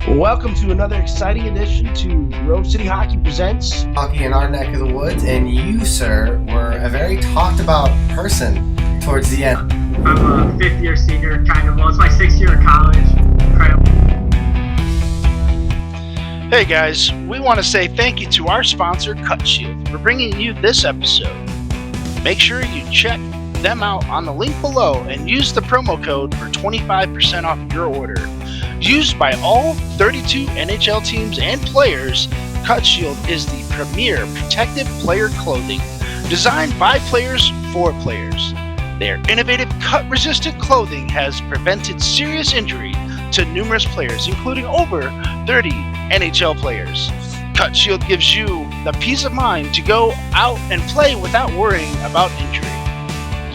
Welcome to another exciting edition to GroveCityHockey Presents Hockey in our neck of the woods, and you, sir, were a very talked about person towards the end. I'm a fifth-year senior, kind of. Well, it's my sixth year of college. Incredible. Hey guys, we want to say thank you to our sponsor, Cutshield, for bringing you this episode. Make sure you check them out on the link below and use the promo code for 25% off your order. Used by all 32 NHL teams and players, Cutshield is the premier protective player clothing designed by players for players. Their innovative cut-resistant clothing has prevented serious injury to numerous players, including over 30 NHL players. Cutshield gives you the peace of mind to go out and play without worrying about injury.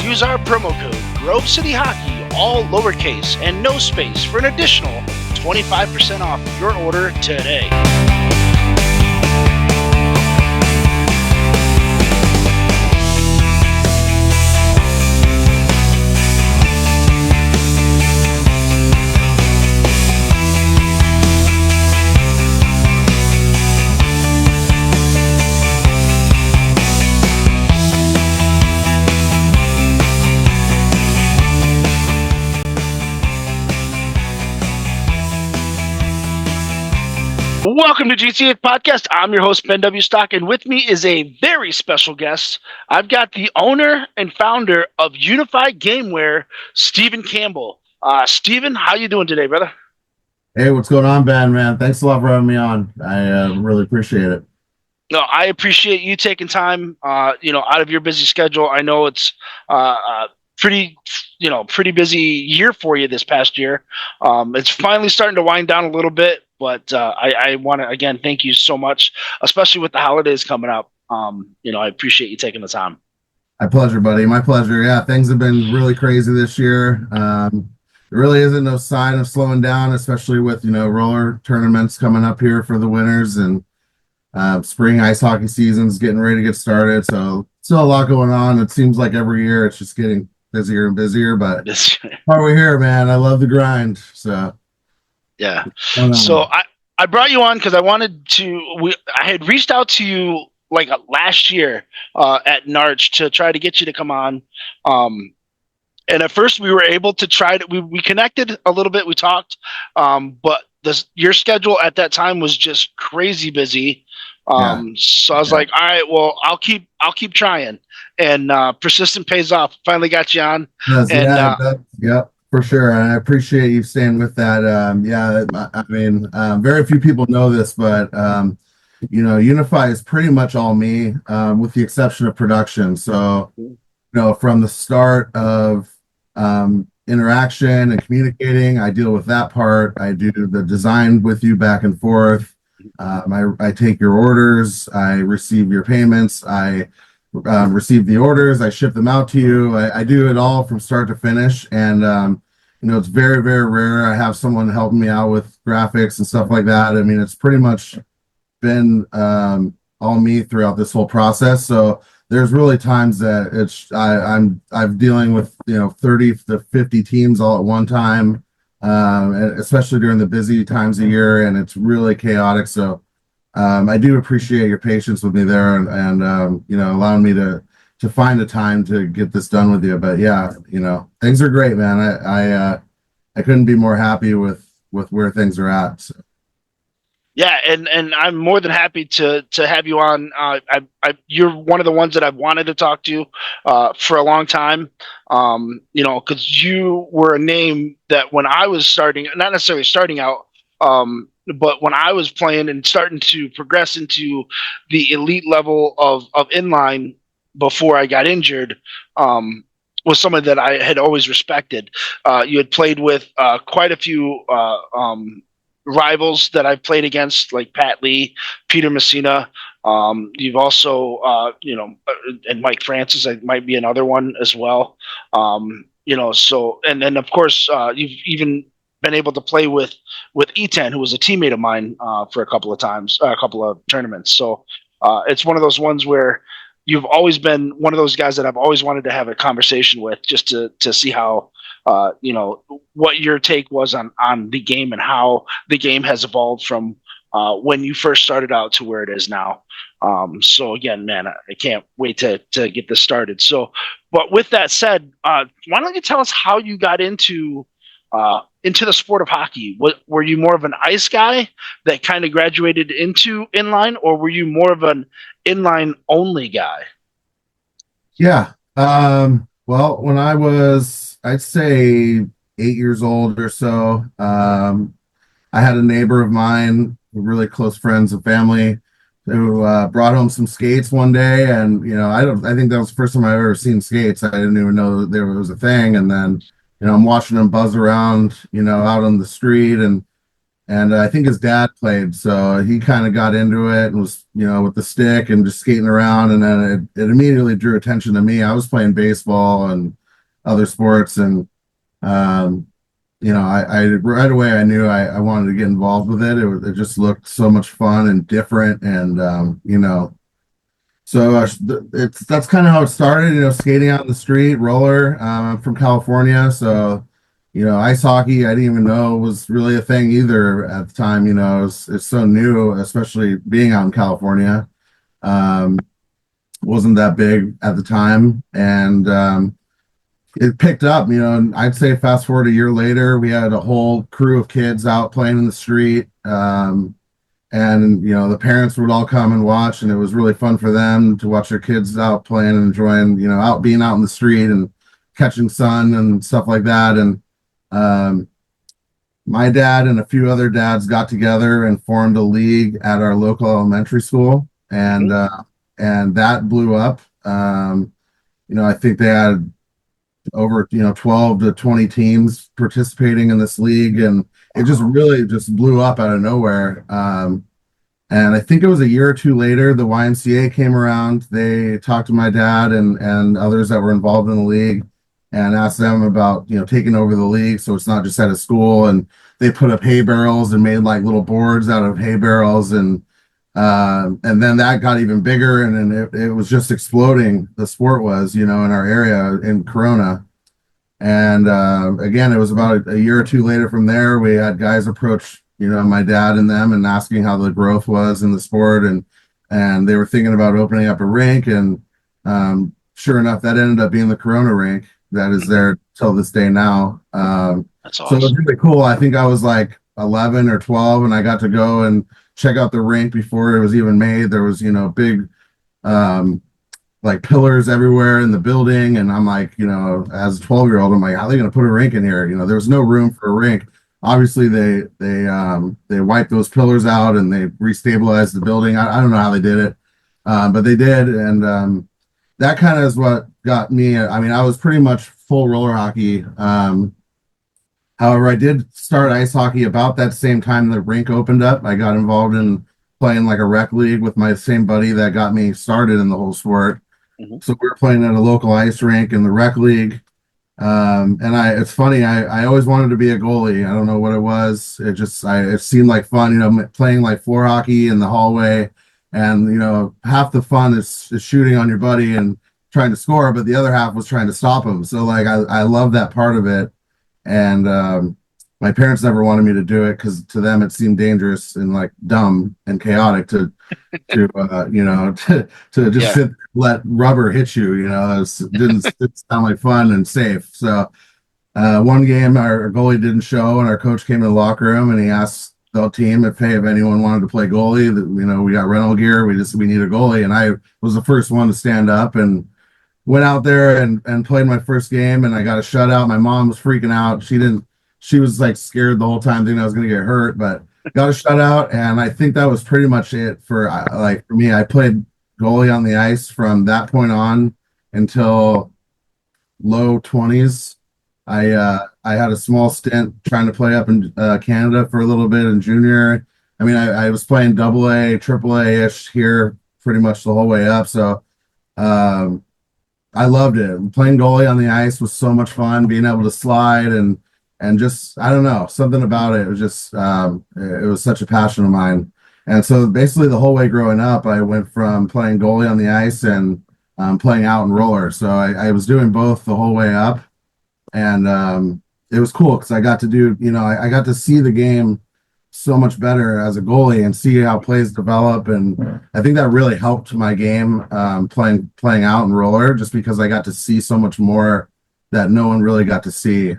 Use our promo code GroveCityHockey, all lowercase and no space, for an additional 25% off your order today. Welcome to GTA Podcast. I'm your host, Ben W. Stock, and with me is a very special guest. I've got the owner and founder of Unify Gamewear, Stephen Campbell. Stephen, how you doing today, brother? Hey, what's going on, Ben, man? Thanks a lot for having me on. I really appreciate it. No, I appreciate you taking time, out of your busy schedule. I know it's pretty busy year for you this past year. It's finally starting to wind down a little bit. But I want to, again, thank you so much, especially with the holidays coming up. I appreciate you taking the time. My pleasure, buddy. My pleasure. Yeah, things have been really crazy this year. There really isn't no sign of slowing down, especially with, roller tournaments coming up here for the winters, and spring ice hockey season's getting ready to get started. So still a lot going on. It seems like every year it's just getting busier and busier, but why we're here, man. I love the grind. So yeah. So I brought you on because I wanted to. I had reached out to you like last year at Narch to try to get you to come on. And at first we were able to try to. We connected a little bit. We talked, but your schedule at that time was just crazy busy. So I was like, all right, well, I'll keep trying, and persistent pays off. Finally got you on. Yep. For sure, and I appreciate you staying with that. Very few people know this, but Unify is pretty much all me, with the exception of production. So, from the start of interaction and communicating, I deal with that part. I do the design with you back and forth. I take your orders. I receive your payments. I receive the orders, I ship them out to you. I do it all from start to finish, and it's very, very rare I have someone helping me out with graphics and stuff like that. I mean, it's pretty much been all me throughout this whole process. So there's really times that I'm dealing with 30 to 50 teams all at one time, especially during the busy times of year, and it's really chaotic. So I do appreciate your patience with me there, and allowing me to find the time to get this done with you. But yeah, things are great, man. I couldn't be more happy with where things are at. So. Yeah, and I'm more than happy to have you on. You're one of the ones that I've wanted to talk to for a long time. Because you were a name that when I was starting, not necessarily starting out, but when I was playing and starting to progress into the elite level of inline before I got injured, was someone that I had always respected. You had played with quite a few rivals that I've played against, like Pat Lee, Peter Messina. You've also, and Mike Francis, might be another one as well. So, and then of course, you've even been able to play with E10, who was a teammate of mine for a couple of times, a couple of tournaments. So it's one of those ones where you've always been one of those guys that I've always wanted to have a conversation with, just to see how what your take was on the game and how the game has evolved from when you first started out to where it is now. So again, man, I can't wait to get this started. So, but with that said, why don't you tell us how you got into the sport of hockey? Were you more of an ice guy that kind of graduated into inline, or were you more of an inline only guy? Yeah. Well, when I was, I'd say 8 years old or so, I had a neighbor of mine, really close friends and family, who brought home some skates one day, and I think that was the first time I've ever seen skates. I didn't even know that there was a thing, and then I'm watching them buzz around, out on the street, and I think his dad played, so he kind of got into it and was, with the stick and just skating around, and then it immediately drew attention to me. I was playing baseball and other sports, and I right away I knew I wanted to get involved with it. It just looked so much fun and different, and so that's kind of how it started. Skating out in the street, roller. I'm from California, so ice hockey I didn't even know was really a thing either at the time. It's so new, especially being out in California. Wasn't that big at the time, and it picked up, and I'd say fast forward a year later, we had a whole crew of kids out playing in the street. And the parents would all come and watch, and it was really fun for them to watch their kids out playing and enjoying, being out in the street and catching sun and stuff like that. And my dad and a few other dads got together and formed a league at our local elementary school, and that blew up. I think they had over 12 to 20 teams participating in this league, and it just really just blew up out of nowhere. And I think it was a year or two later, the YMCA came around. They talked to my dad and others that were involved in the league and asked them about taking over the league, so it's not just at a school. And they put up hay barrels and made like little boards out of hay barrels, and then that got even bigger, and then it was just exploding. The sport was, in our area in Corona. And again, it was about a year or two later from there, we had guys approach, my dad and them, and asking how the growth was in the sport, and they were thinking about opening up a rink, and sure enough, that ended up being the Corona rink that is there till this day now. That's awesome. So it was really cool. I think I was like 11 or 12, and I got to go and check out the rink before it was even made. There was, big, like pillars everywhere in the building. And I'm like, as a 12-year-old, I'm like, how are they going to put a rink in here? There was no room for a rink. Obviously they wiped those pillars out and they restabilized the building. I don't know how they did it. But they did. And, that kind of is what got me. I mean, I was pretty much full roller hockey. However, I did start ice hockey about that same time the rink opened up. I got involved in playing like a rec league with my same buddy that got me started in the whole sport. Mm-hmm. So we were playing at a local ice rink in the rec league. And it's funny, I always wanted to be a goalie. I don't know what it was. It seemed like fun, playing like floor hockey in the hallway, and, half the fun is shooting on your buddy and trying to score, but the other half was trying to stop him. So like, I love that part of it. And my parents never wanted me to do it because to them it seemed dangerous and like dumb and chaotic to just let rubber hit you. It didn't sound like fun and safe. So one game our goalie didn't show, and our coach came in the locker room and he asked the team if anyone wanted to play goalie. We got rental gear. We need a goalie, and I was the first one to stand up and went out there and played my first game, and I got a shutout. My mom was freaking out. She was like scared the whole time, thinking I was going to get hurt, but got a shutout. And I think that was pretty much it for me. I played goalie on the ice from that point on until low 20s. I had a small stint trying to play up in Canada for a little bit in junior. I mean, I was playing AA, AAA-ish here pretty much the whole way up. So, I loved it. Playing goalie on the ice was so much fun, being able to slide and just, I don't know, something about it. It was just, it was such a passion of mine. And so basically the whole way growing up, I went from playing goalie on the ice and playing out and roller. So I was doing both the whole way up. and it was cool because I got to do, I got to see the game so much better as a goalie and see how plays develop, and I think that really helped my game playing out in roller, just because I got to see so much more that no one really got to see.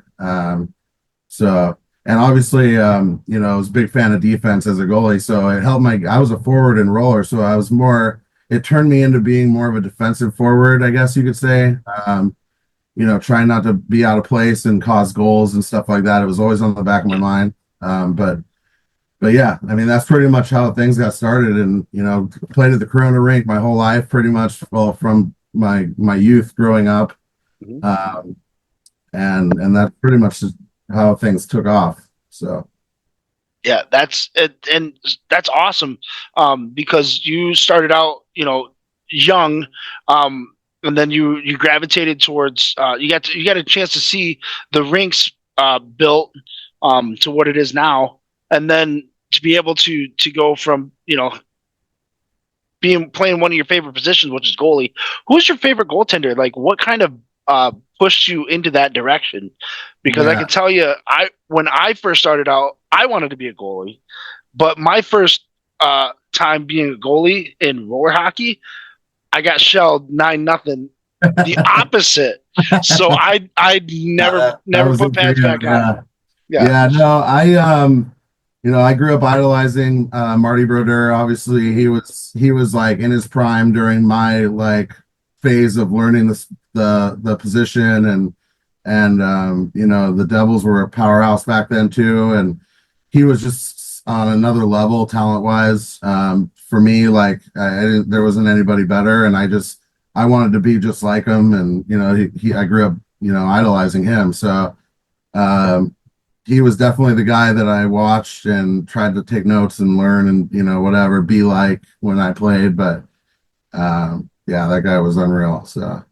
So, and obviously, I was a big fan of defense as a goalie, so it helped I was a forward in roller, so it turned me into being more of a defensive forward, I guess you could say. Trying not to be out of place and cause goals and stuff like that. It was always on the back of my mind. But yeah, I mean, that's pretty much how things got started, and, played at the Corona rink my whole life, pretty much, well, from my youth growing up. And that's pretty much how things took off. So Yeah, that's it, and that's awesome. Because you started out, young, and then you gravitated towards you got a chance to see the rinks built to what it is now, and then to be able to go from playing one of your favorite positions, which is goalie. Who's your favorite goaltender? Like, what kind of pushed you into that direction? Because I can tell you, when I first started out, I wanted to be a goalie, but my first time being a goalie in roller hockey, I got shelled 9-0. The opposite. So I never put pads back on. Yeah, no, I grew up idolizing Marty Brodeur. Obviously, he was like in his prime during my like phase of learning the position, and the Devils were a powerhouse back then too, and he was just on another level talent wise. For me, like there wasn't anybody better, and I wanted to be just like him, and I grew up idolizing him. So he was definitely the guy that I watched and tried to take notes and learn and whatever be like when I played. But that guy was unreal. So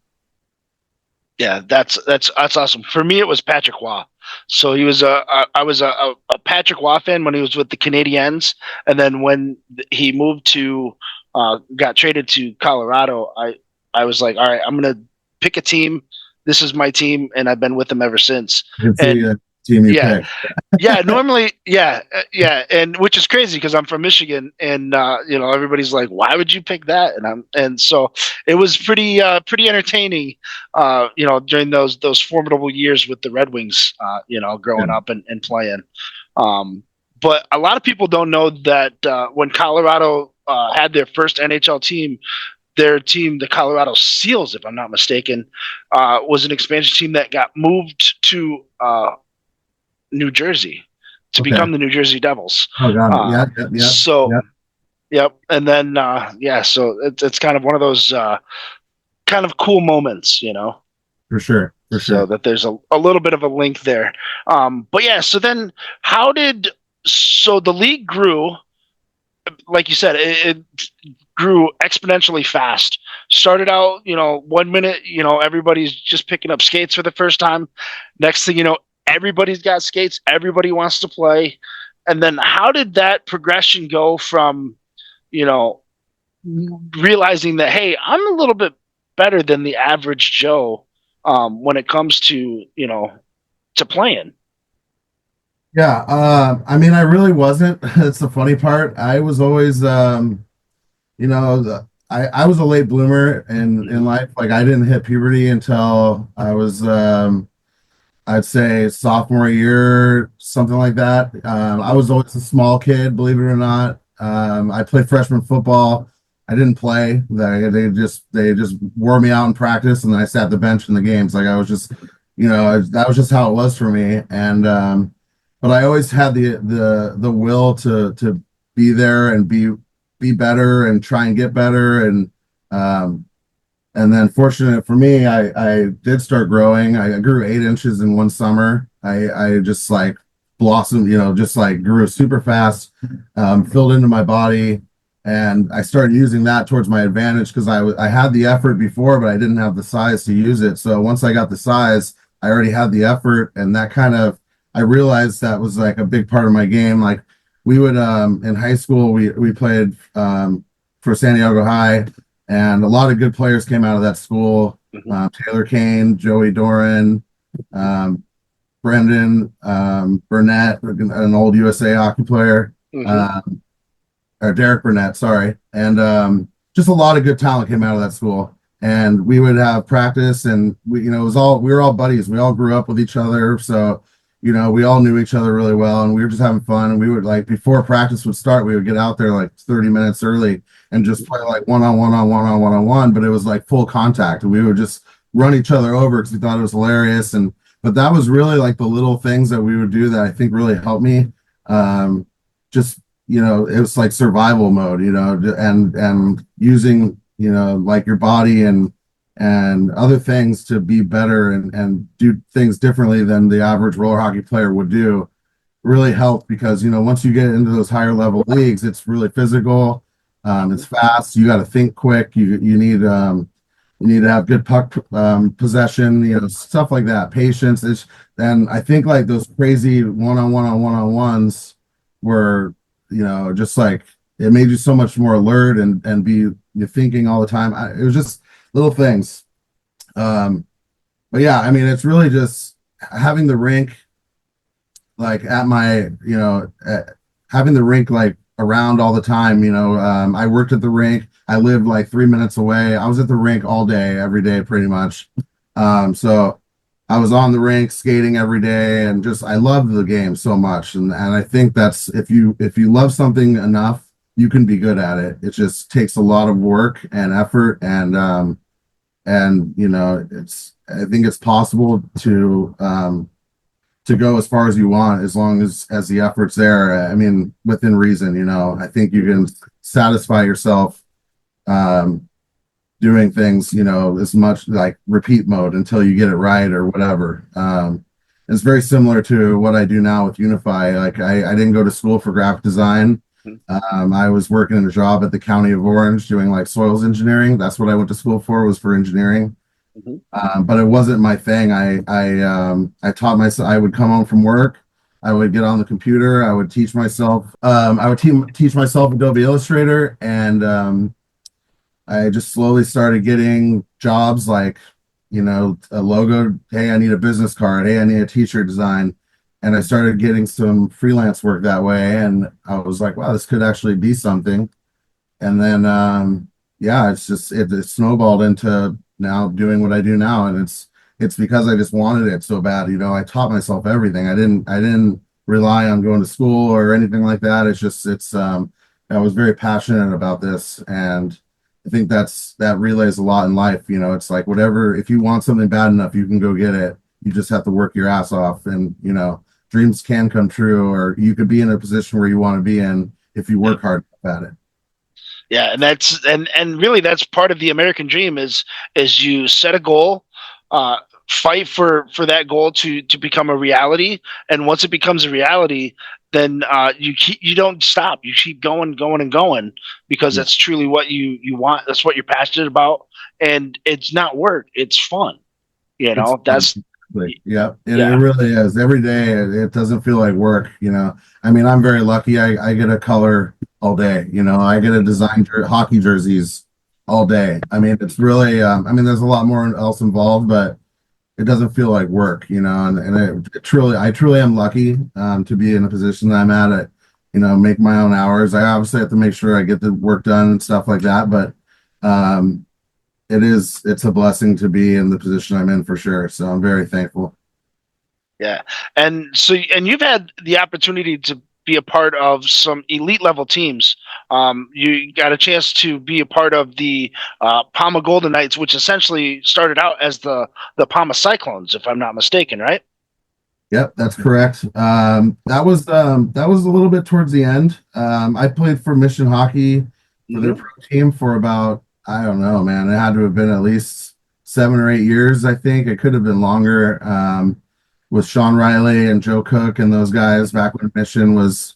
yeah, that's awesome. For me, it was Patrick Waugh. So I was a Patrick Waugh fan when he was with the Canadiens, and then when he moved got traded to Colorado, I was like, all right, I'm gonna pick a team. This is my team, and I've been with him ever since. Team you picked. Normally, and which is crazy because I'm from Michigan, and everybody's like, "Why would you pick that?" And so it was pretty entertaining, during those formidable years with the Red Wings, growing up and playing. But a lot of people don't know that when Colorado had their first NHL team, their team, the Colorado Seals, if I'm not mistaken, was an expansion team that got moved to New Jersey to become the New Jersey Devils. Oh, got it. Yeah. So, yep. And then, so it's kind of one of those kind of cool moments, For sure. So that there's a little bit of a link there. But yeah, so then so the league grew, like you said, it grew exponentially fast. Started out, 1 minute, everybody's just picking up skates for the first time. Next thing you know, everybody's got skates. Everybody wants to play. And then how did that progression go from, realizing that, hey, I'm a little bit better than the average Joe when it comes to, to playing? Yeah. I mean, I really wasn't. That's the funny part. I was always, I was a late bloomer in life. Like, I didn't hit puberty until I was, I'd say sophomore year, something like that. I was always a small kid, believe it or not. I played freshman football. I didn't play. They just wore me out in practice, and then I sat the bench in the games. Like, I was just, that was just how it was for me. And but I always had the will to be there and be better and try and get better. And then fortunate for me, I did start growing. I grew 8 inches in one summer. I just like blossomed, just like grew super fast, filled into my body. And I started using that towards my advantage because I had the effort before, but I didn't have the size to use it. So once I got the size, I already had the effort. And that I realized that was like a big part of my game. Like, we would, in high school, we played for San Diego High. And a lot of good players came out of that school. Taylor Kane, Joey Doran, Brendan, Burnett, an old USA hockey player, or Derek Burnett, sorry. And just a lot of good talent came out of that school. And we would have practice, and we were all buddies. We all grew up with each other. So, we all knew each other really well, and we were just having fun. And we would, like, before practice would start, we would get out there like 30 minutes early and just play like one-on-one. But it was like full contact, and we would just run each other over because we thought it was hilarious. But that was really like the little things that we would do that I think really helped me. Just, it was like survival mode, and using, like your body and other things to be better and do things differently than the average roller hockey player would do really helped, because, once you get into those higher level leagues, it's really physical. It's fast. You got to think quick. You need to have good puck possession, stuff like that. Patience. And I think like those crazy one-on-ones were, just like, it made you so much more alert and be you're thinking all the time. It was just little things. But yeah, I mean, it's really just having the rink like at my, having the rink like around all the time. I worked at the rink. I lived like 3 minutes away. I was at the rink all day, every day, pretty much. So I was on the rink skating every day, and just I loved the game so much. And I think that's if you love something enough, you can be good at it. It just takes a lot of work and effort, and I think it's possible to go as far as you want, as long as the effort's there. I mean, within reason. I think you can satisfy yourself doing things, as much like repeat mode until you get it right or whatever. It's very similar to what I do now with Unify. Like I didn't go to school for graphic design. I was working in a job at the County of Orange doing like soils engineering. That's what I went to school for, was for engineering. But it wasn't my thing. I taught myself. I would come home from work. I would get on the computer. I would teach myself. Teach myself Adobe Illustrator, and I just slowly started getting jobs like, a logo. Hey, I need a business card. Hey, I need a t-shirt design. And I started getting some freelance work that way. And I was like, wow, this could actually be something. And then, it snowballed into now doing what I do now. And it's because I just wanted it so bad. I taught myself everything. I didn't rely on going to school or anything like that. I was very passionate about this. And I think that relays a lot in life. It's like, whatever, if you want something bad enough, you can go get it. You just have to work your ass off, and, dreams can come true, or you could be in a position where you want to be in if you work hard at it. Yeah. And that's, and really that's part of the American dream is you set a goal, fight for that goal to become a reality. And once it becomes a reality, then you don't stop. You keep going, because that's truly what you want. That's what you're passionate about. And it's not work. It's fun. Yeah, it really is. Every day it doesn't feel like work. I mean, I'm very lucky. I get a color all day. I get to design hockey jerseys all day. I mean, it's really there's a lot more else involved, but it doesn't feel like work. And I truly am lucky to be in a position that I'm at. Make my own hours. I obviously have to make sure I get the work done and stuff like that, but it's a blessing to be in the position I'm in, for sure. So I'm very thankful. Yeah. And you've had the opportunity to be a part of some elite level teams. You got a chance to be a part of the Palma Golden Knights, which essentially started out as the Palma Cyclones, if I'm not mistaken, right? Yep, that's correct. That was a little bit towards the end. I played for Mission Hockey for their pro team for about, I don't know, man. It had to have been at least 7 or 8 years, I think. It could have been longer. With Sean Riley and Joe Cook and those guys back when Mission was,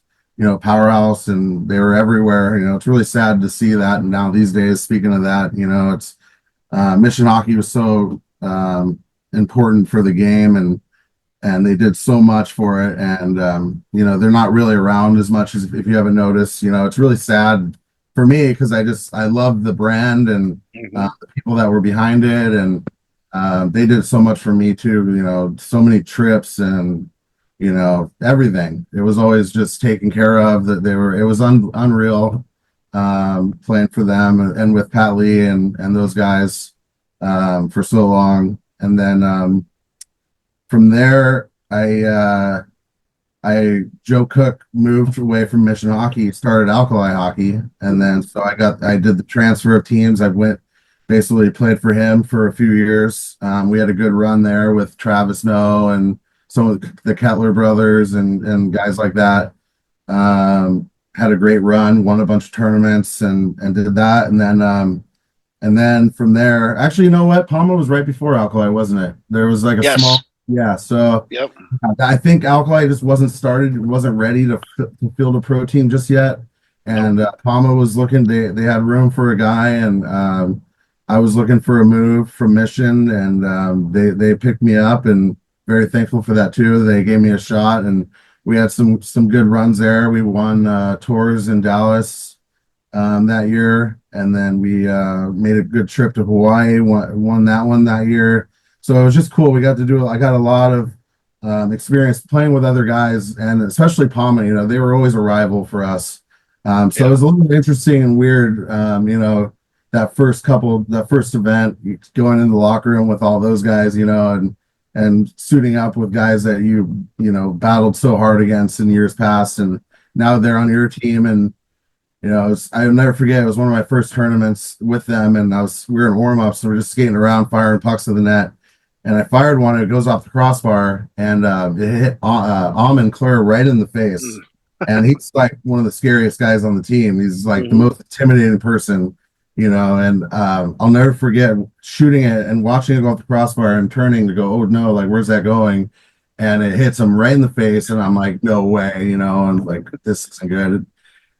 powerhouse, and they were everywhere. It's really sad to see that. And now these days, speaking of that, it's Mission Hockey was so important for the game, and they did so much for it. And they're not really around as much, as if you haven't noticed. It's really sad for me, because I love the brand and the people that were behind it, and They did so much for me too, so many trips and, everything. It was always just taken care of. That it was unreal, playing for them and with Pat Lee and those guys, for so long. And then, from there, Joe Cook moved away from Mission Hockey, started Alkali Hockey, and then so I did the transfer of teams. I basically played for him for a few years. We had a good run there with Travis Noe and some of the Kettler brothers and guys like that. Had a great run, won a bunch of tournaments and did that, and then from there, actually, you know what? Palma was right before Alkali, wasn't it? There was like a small. Yeah, so Yep. I think Alkali just wasn't started, wasn't ready to field a pro team just yet. And Palma was looking, they had room for a guy, and I was looking for a move from Mission, and they picked me up, and very thankful for that too. They gave me a shot, and we had some good runs there. We won tours in Dallas that year, and then we made a good trip to Hawaii, won that one that year. So it was just cool. I got a lot of experience playing with other guys, and especially Palma. They were always a rival for us. So it was a little interesting and weird. That first event, going in the locker room with all those guys, and suiting up with guys that you battled so hard against in years past, and now they're on your team. And I'll never forget, it was one of my first tournaments with them, and we were in warm-ups, and we're just skating around, firing pucks to the net. And I fired one, and it goes off the crossbar, and it hit Amon Claire right in the face. And he's like one of the scariest guys on the team. He's like the most intimidating person, and I'll never forget shooting it and watching it go off the crossbar and turning to go, oh no, like, where's that going? And it hits him right in the face, and I'm like, no way, and like, this isn't good.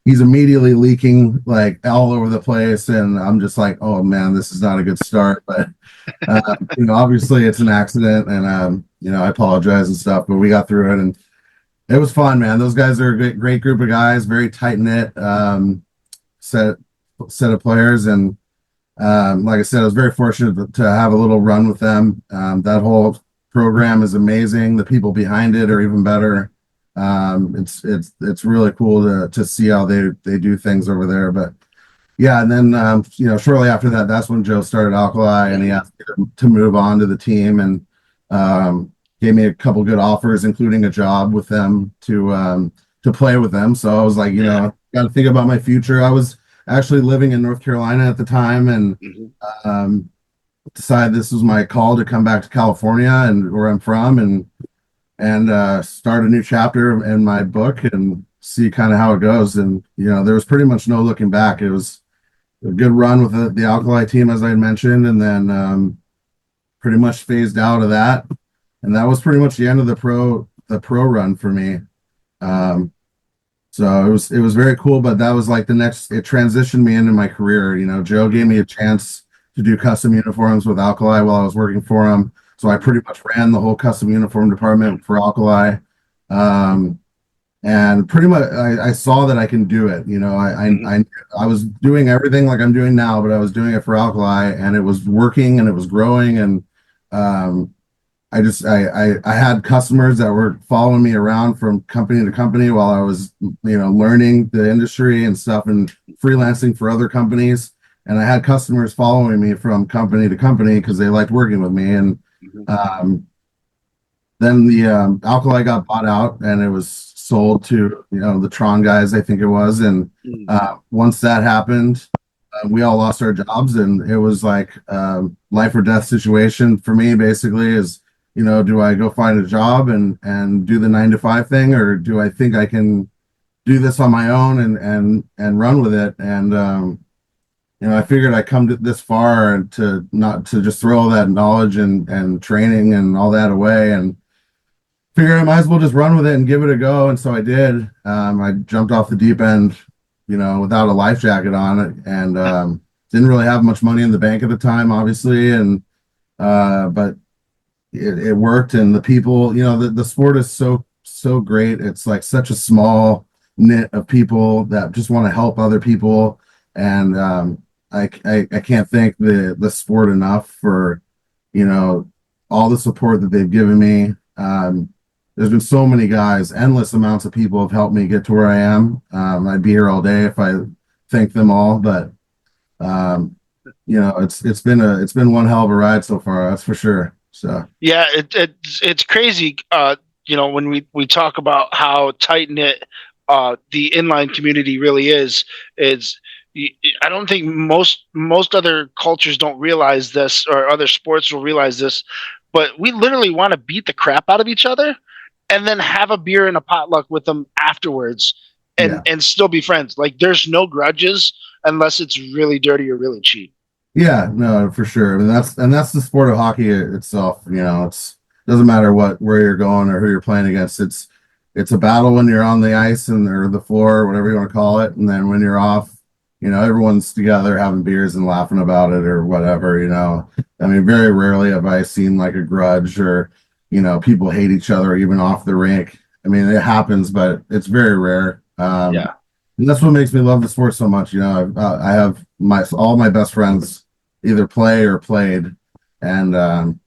He's immediately leaking like all over the place, and I'm just like, oh man, this is not a good start. But obviously it's an accident, and I apologize and stuff, but we got through it, and it was fun, man. Those guys are a great group of guys, very tight knit set of players, and like I said, I was very fortunate to have a little run with them. That whole program is amazing. The people behind it are even better. It's really cool to see how they do things over there. But yeah, and then shortly after that, that's when Joe started Alkali, and he asked me to move on to the team, and gave me a couple good offers, including a job with them to play with them. So I was like, got to think about my future. I was actually living in North Carolina at the time, and decided this was my call to come back to California, and where I'm from, and start a new chapter in my book and see kind of how it goes. And there was pretty much no looking back. It was a good run with the Alkali team, as I mentioned, and then pretty much phased out of that, and that was pretty much the end of the pro run for me. So it was very cool, but that was like it transitioned me into my career. Joe gave me a chance to do custom uniforms with Alkali while I was working for him. So I pretty much ran the whole custom uniform department for Alkali. And pretty much I saw that I can do it. I was doing everything like I'm doing now, but I was doing it for Alkali, and it was working, and it was growing. And I had customers that were following me around from company to company while I was, learning the industry and stuff and freelancing for other companies. And I had customers following me from company to company because they liked working with me. And then the Alkali got bought out, and it was sold to the Tron guys, I think it was. And once that happened, we all lost our jobs, and it was like life or death situation for me. Basically, is do I go find a job and do the 9 to 5 thing, or do I think I can do this on my own and run with it? And I figured I'd come this far and to not to just throw all that knowledge and training and all that away, and figured I might as well just run with it and give it a go. And so I did. I jumped off the deep end, without a life jacket on it, and didn't really have much money in the bank at the time, obviously. And but it worked, and the people, the sport is so great. It's like such a small knit of people that just want to help other people, and I can't thank the sport enough for you know, all the support that they've given me. There's been so many guys, endless amounts of people have helped me get to where I am. I'd be here all day if I thanked them all, but it's been one hell of a ride so far, that's for sure. So Yeah, it's crazy. When we talk about how tight knit the inline community really is I don't think most other cultures don't realize this, or other sports will realize this, but we literally want to beat the crap out of each other and then have a beer and a potluck with them afterwards and still be friends. Like, there's no grudges unless it's really dirty or really cheap. yeah, no, for sure. I mean, that's the sport of hockey itself. It's doesn't matter where you're going or who you're playing against. It's a battle when you're on the ice or the floor, whatever you want to call it, and then when you're off, everyone's together having beers and laughing about it or whatever. I mean, very rarely have I seen like a grudge or people hate each other even off the rink. I mean, it happens, but it's very rare. And that's what makes me love the sport so much. I have all my best friends either play or played, and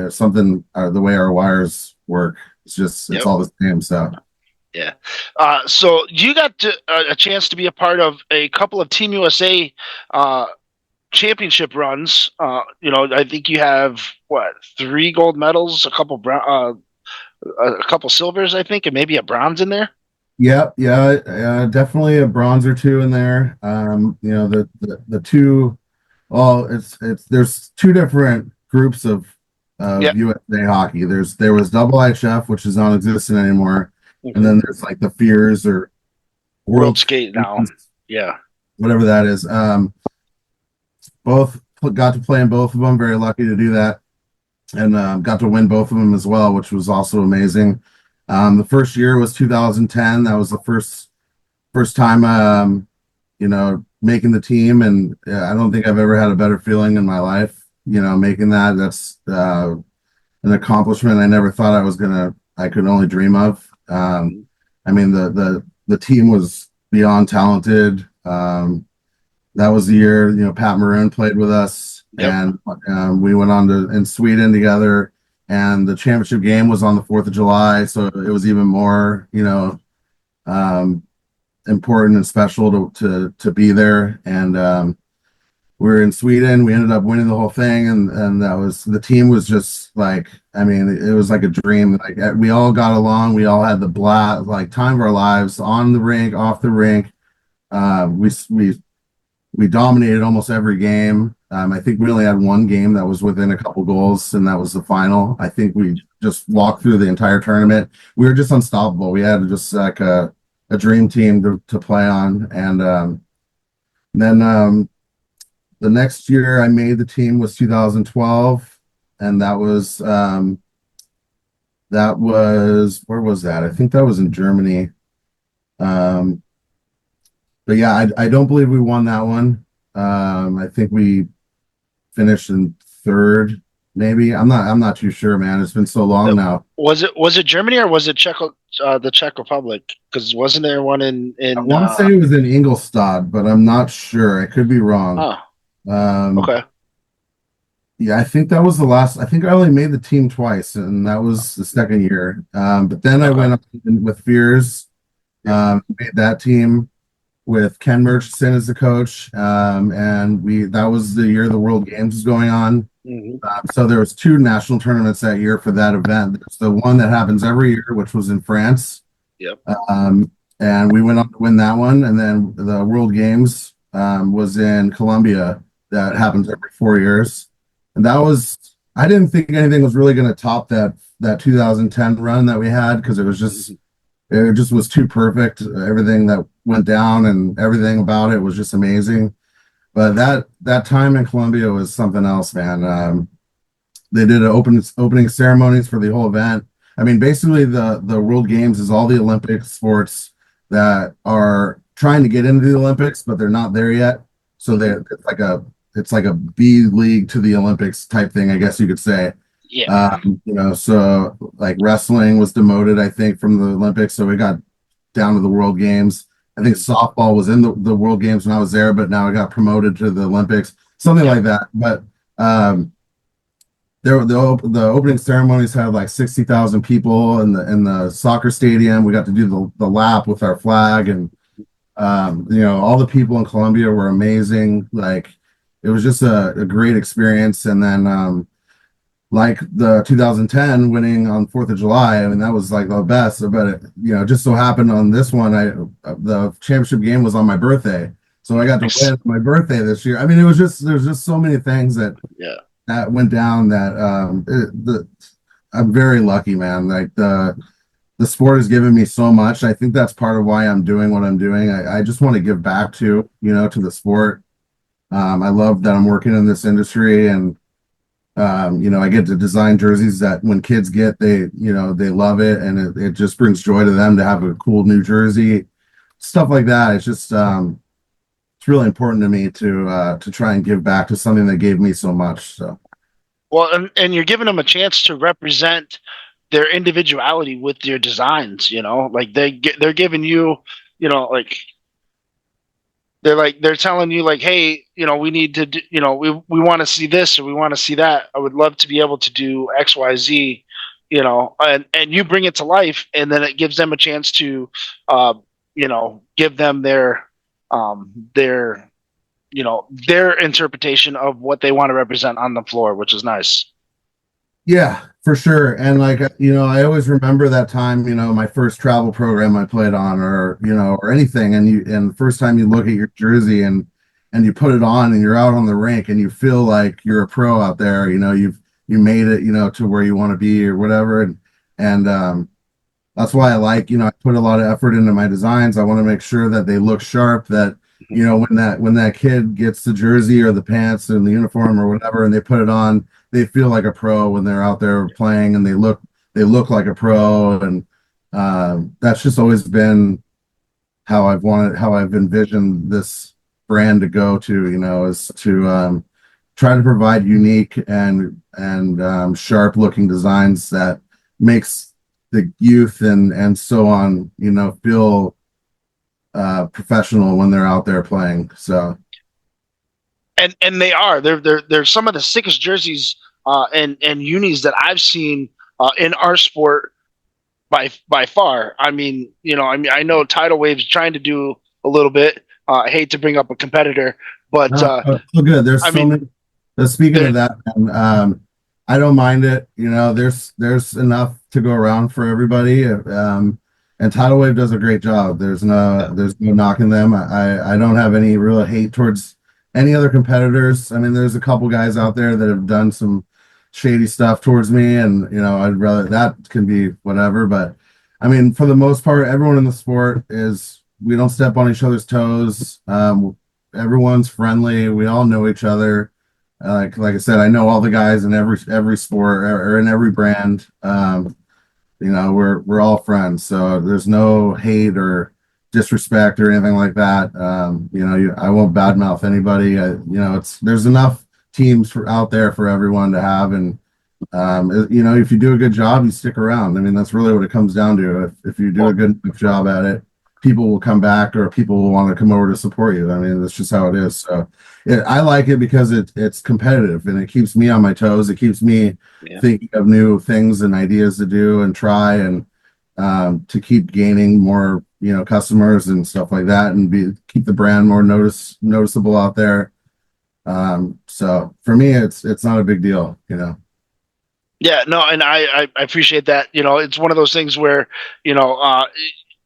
something the way our wires work. It's all the same. So yeah. So you got a chance to be a part of a couple of Team USA championship runs. I think you have 3 gold medals, a couple silvers, I think, and maybe a bronze in there. Yep, yeah, definitely a bronze or 2 in there. The 2. Well, there's 2 different groups of USA hockey. There was double IHF, which is non-existent anymore, and then there's like the Fears or World Skate now, whatever that is. Both got to play in both of them. Very lucky to do that, and got to win both of them as well, which was also amazing. The first year was 2010. That was the first time, making the team, and I don't think I've ever had a better feeling in my life. Making that's an accomplishment I never thought I could only dream of. I mean, the team was beyond talented. That was the year, Pat Maroon played with us, and we went on in Sweden together. And the championship game was on the 4th of July, so it was even more, important and special to be there. And we were in Sweden. We ended up winning the whole thing, and the team was just like, I mean, it was like a dream. Like, we all got along. We all had the time of our lives on the rink, off the rink. We dominated almost every game. I think we only had 1 game that was within a couple goals, and that was the final. I think we just walked through the entire tournament. We were just unstoppable. We had just like a dream team to play on. And then the next year I made the team was 2012, and that was where was that? I think that was in Germany. But yeah, I don't believe we won that one. I think we finished in 3rd, maybe. I'm not too sure, man. It's been so long now. Was it Germany or was it the Czech Republic? Because wasn't there one in I want to say it was in Ingolstadt, but I'm not sure. I could be wrong. Okay. Yeah, I think that was the last. I think I only made the team twice, and that was the 2nd year. But then I went up with Fears, made that team with Ken Murchison as the coach, and that was the year the World Games was going on. So there was 2 national tournaments that year for that event. There's the one that happens every year, which was in France. And we went up to win that one, and then the World Games was in Colombia. That happens every 4 years, and I didn't think anything was really going to top that 2010 run that we had, because it just was too perfect. Everything that went down and everything about it was just amazing. But that time in Colombia was something else, man. They did opening ceremonies for the whole event. I mean, basically the World Games is all the Olympic sports that are trying to get into the Olympics, but they're not there yet. So it's like a B league to the Olympics type thing, I guess you could say. So like wrestling was demoted, I think, from the Olympics, so we got down to the World Games. I think softball was in the World Games when I was there, but now it got promoted to the Olympics, something like that. But the opening ceremonies had like 60,000 people in the soccer stadium. We got to do the lap with our flag, and all the people in Columbia were amazing. Like, it was just a great experience. And then like the 2010 winning on 4th of July, I mean, that was like the best. But it just so happened on this one, the championship game was on my birthday, so I got to win my birthday this year. I mean, there's just so many things that went down that I'm very lucky, man. Like, the sport has given me so much. I think that's part of why I'm doing what I'm doing. I just want to give back to the sport. I love that I'm working in this industry, and I get to design jerseys that when kids get, they love it, and it just brings joy to them to have a cool new jersey, stuff like that. It's just it's really important to me to try and give back to something that gave me so much. So, well, and you're giving them a chance to represent their individuality with your designs. Like they're giving you, like, they're telling you, like, hey, we need to do, we want to see this, or we want to see that. I would love to be able to do X, Y, Z, and you bring it to life, and then it gives them a chance to, give them their interpretation of what they want to represent on the floor, which is nice. Yeah, for sure. And like, I always remember that time, my first travel program I played on, or anything. And the first time you look at your jersey and you put it on and you're out on the rink and you feel like you're a pro out there, you made it, to where you want to be or whatever. And that's why I put a lot of effort into my designs. I want to make sure that they look sharp, that, when that kid gets the jersey or the pants and the uniform or whatever, and they put it on, they feel like a pro when they're out there playing, and they look like a pro. And that's just always been how I've envisioned this brand to go to, is to try to provide unique and sharp looking designs that makes the youth and so on, feel professional when they're out there playing. So, and they're some of the sickest jerseys and unis that I've seen in our sport by far. I mean, I know Tidal Wave's trying to do a little bit. I hate to bring up a competitor, but so good. There's many. Speaking of that, I don't mind it. There's enough to go around for everybody. And Tidal Wave does a great job. There's no knocking them. I don't have any real hate towards any other competitors. I mean, there's a couple guys out there that have done some shady stuff towards me, and I'd rather that can be whatever. But I mean, for the most part, everyone in the sport we don't step on each other's toes. Everyone's friendly. We all know each other. Like I said, I know all the guys in every sport or in every brand. We're all friends, so there's no hate or disrespect or anything like that. I won't badmouth anybody. There's enough teams out there for everyone to have, and if you do a good job, you stick around. I mean, that's really what it comes down to. If you do a good job at it, people will come back, or people will want to come over to support you. I mean, that's just how it is. So I like it because it's competitive, and it keeps me on my toes. It keeps me thinking of new things and ideas to do and try, and to keep gaining more, customers and stuff like that, and keep the brand more noticeable out there. So for me, it's not a big deal, Yeah, no, and I appreciate that. It's one of those things where,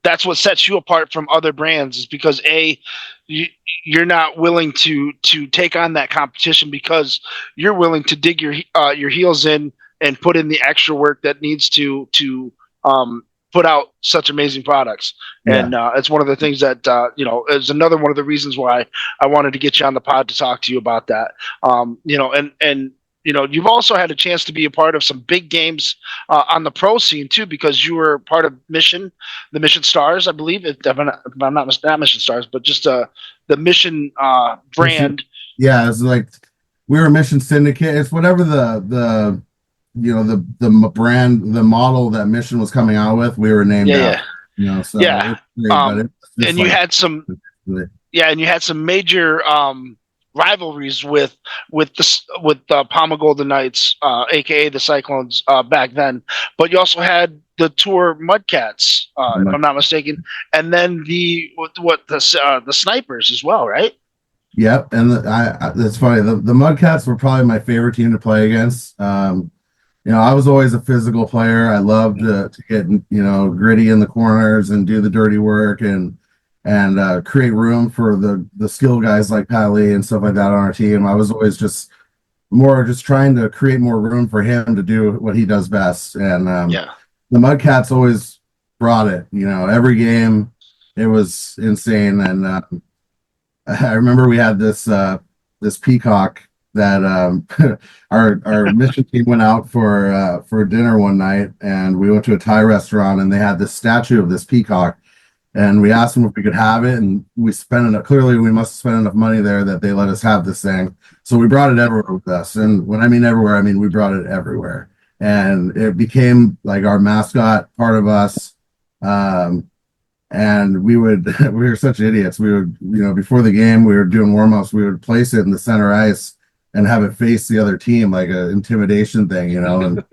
that's what sets you apart from other brands, is because you're not willing to take on that competition, because you're willing to dig your heels in and put in the extra work that needs to put out such amazing products. Yeah. And it's one of the things that is another one of the reasons why I wanted to get you on the pod to talk to you about that. And you've also had a chance to be a part of some big games on the pro scene too, because you were part of the Mission Stars, I believe. If I'm not Mission Stars, but just the Mission brand. Yeah, it's like we were Mission Syndicate. It's whatever the brand, the model that Mission was coming out with, we were named out. So yeah. And you had some major rivalries with the Palma Golden Knights, aka the Cyclones, back then. But you also had the Tour Mudcats, if I'm not mistaken, and then the Snipers as well, right? Yep, and that's funny. The Mudcats were probably my favorite team to play against. I was always a physical player. I loved to get gritty in the corners and do the dirty work and create room for the skill guys like Pat Lee and stuff like that on our team. I was always just trying to create more room for him to do what he does best. And the Mudcats always brought it. Every game it was insane. And I remember we had this peacock that our mission team went out for dinner one night, and we went to a Thai restaurant, and they had this statue of this peacock, and we asked them if we could have it, and we must have spent enough money there that they let us have this thing. So we brought it everywhere with us, and when I mean everywhere, I mean we brought it everywhere, and it became like our mascot, part of us. And we were such idiots. We would, before the game, we were doing warm-ups, we would place it in the center ice and have it face the other team like an intimidation thing, and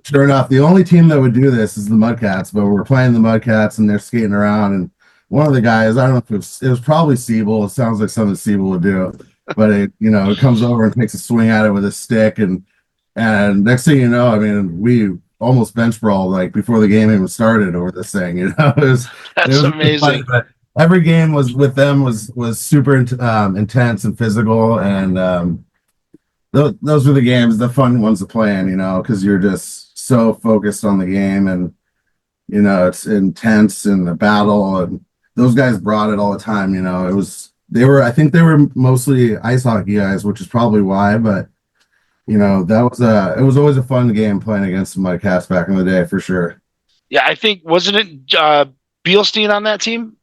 sure enough, the only team that would do this is the Mudcats. But we're playing the Mudcats and they're skating around, and one of the guys, I don't know if it was probably Siebel. It sounds like something Siebel would do, but it comes over and takes a swing at it with a stick, and next thing you know, I mean, we almost bench brawled like before the game even started over this thing. That's amazing. But every game with them was super intense and physical, and those were the games, the fun ones to play in, because you're just so focused on the game, and it's intense and the battle, and those guys brought it all the time. I think they were mostly ice hockey guys, which is probably why, but it was always a fun game playing against the Mudcats back in the day, for sure. Yeah, I think, wasn't it Bielstein on that team?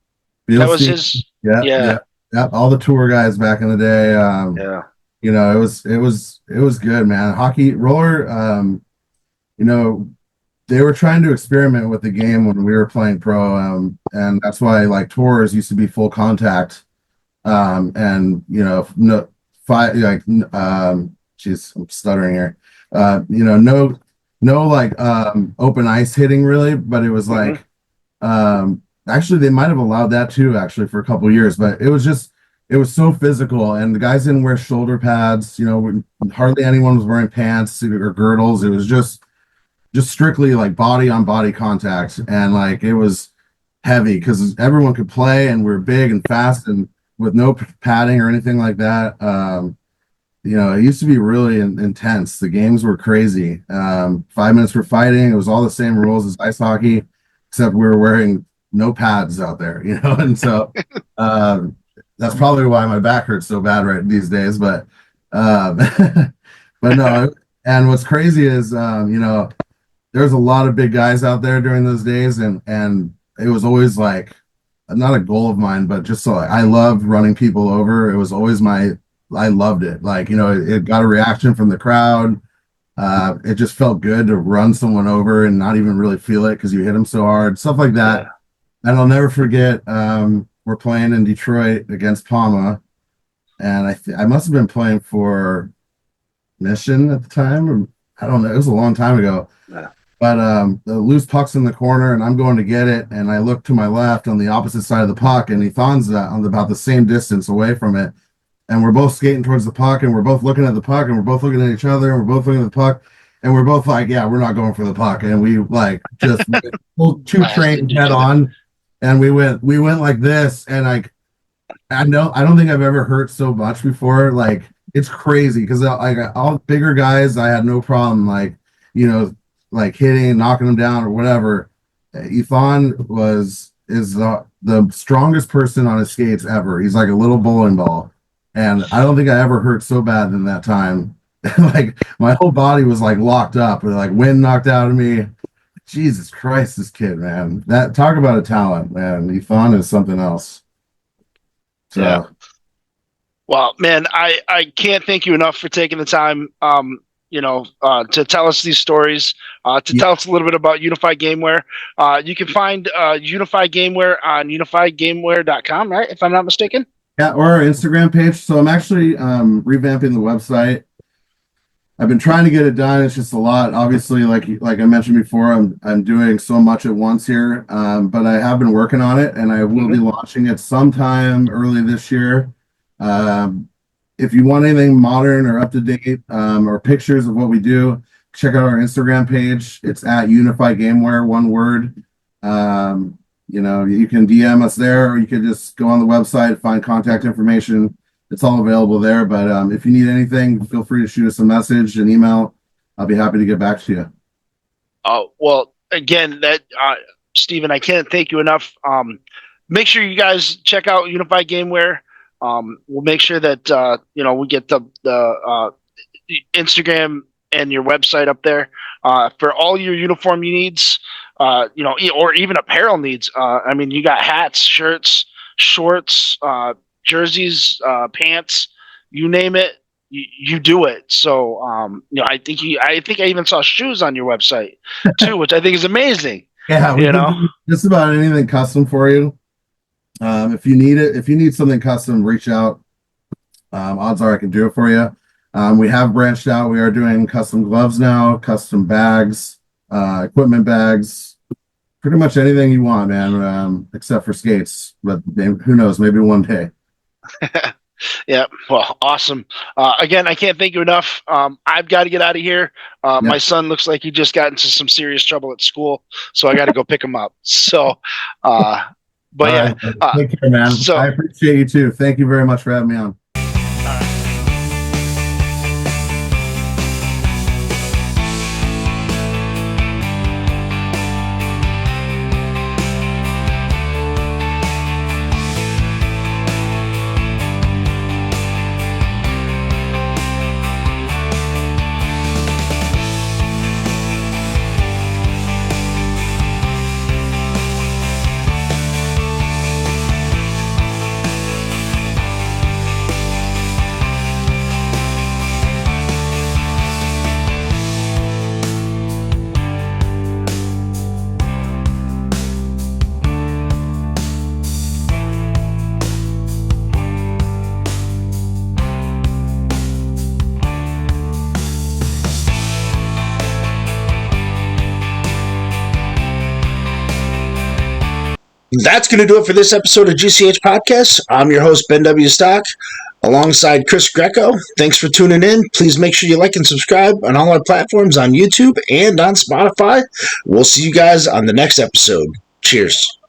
That was his. Yeah. All the tour guys back in the day. It was good, man. Hockey roller. They were trying to experiment with the game when we were playing pro, and that's why like tours used to be full contact, and no five like Jeez, I'm stuttering here. No like open ice hitting really, but it was like actually they might have allowed that too actually for a couple of years, but it was so physical, and the guys didn't wear shoulder pads. Hardly anyone was wearing pants or girdles. It was just strictly like body on body contact, and like it was heavy because everyone could play, and we're big and fast and with no padding or anything like that. It used to be really intense. The games were crazy. 5 minutes for fighting. It was all the same rules as ice hockey, except we were wearing no pads out there, and so that's probably why my back hurts so bad right these days. But no. And what's crazy is, there's a lot of big guys out there during those days, and it was always like not a goal of mine, but just so I loved running people over. It was always I loved it. Like, it got a reaction from the crowd. It just felt good to run someone over and not even really feel it because you hit them so hard, stuff like that. Yeah. And I'll never forget, we're playing in Detroit against Palma, and I must have been playing for Mission at the time, or I don't know. It was a long time ago. Yeah. But the loose puck's in the corner, and I'm going to get it, and I look to my left on the opposite side of the puck, and Ethan's on about the same distance away from it. And we're both skating towards the puck, and we're both looking at the puck, and we're both looking at each other, and we're both looking at the puck, and we're both like, yeah, we're not going for the puck. And we like just pulled two trains head on, and we went like this, and I don't think I've ever hurt so much before. Like, it's crazy because like all bigger guys, I had no problem like hitting, knocking them down or whatever. Ethan is the strongest person on his skates ever. He's like a little bowling ball. And I don't think I ever hurt so bad in that time. Like, my whole body was like locked up, with like wind knocked out of me. Jesus Christ, this kid, man. Talk about a talent, man. Ethan is something else. So. Yeah. Well, man, I can't thank you enough for taking the time, to tell us these stories, tell us a little bit about Unify Gamewear. You can find Unify Gamewear on unifygamewear.com, right? If I'm not mistaken. Yeah, or our Instagram page. So I'm actually revamping the website. I've been trying to get it done. It's just a lot. Obviously, like I mentioned before, I'm doing so much at once here. But I have been working on it, and I will be launching it sometime early this year. If you want anything modern or up to date, or pictures of what we do, check out our Instagram page. It's at Unify Gamewear, one word. You can DM us there, or you can just go on the website, find contact information. It's all available there. But if you need anything, feel free to shoot us a message, an email. I'll be happy to get back to you. Oh, well, again, Stephen, I can't thank you enough. Make sure you guys check out Unify Gamewear. We'll make sure that we get the Instagram and your website up there for all your uniform needs. Or even apparel needs. You got hats, shirts, shorts, jerseys, pants, you name it, you do it. So, I think I even saw shoes on your website too, which I think is amazing. Yeah, we can do just about anything custom for you. If you need something custom, reach out. Odds are I can do it for you. We have branched out. We are doing custom gloves now, custom bags, equipment bags, pretty much anything you want, man, except for skates. But who knows? Maybe one day. Yeah, well, awesome. Again, I can't thank you enough. I've got to get out of here. My son looks like he just got into some serious trouble at school, so I got to go pick him up. So, Take care, man. So, I appreciate you too. Thank you very much for having me on. That's going to do it for this episode of GCH Podcast. I'm your host, Ben W. Stock, alongside Chris Greco. Thanks for tuning in. Please make sure you like and subscribe on all our platforms on YouTube and on Spotify. We'll see you guys on the next episode. Cheers.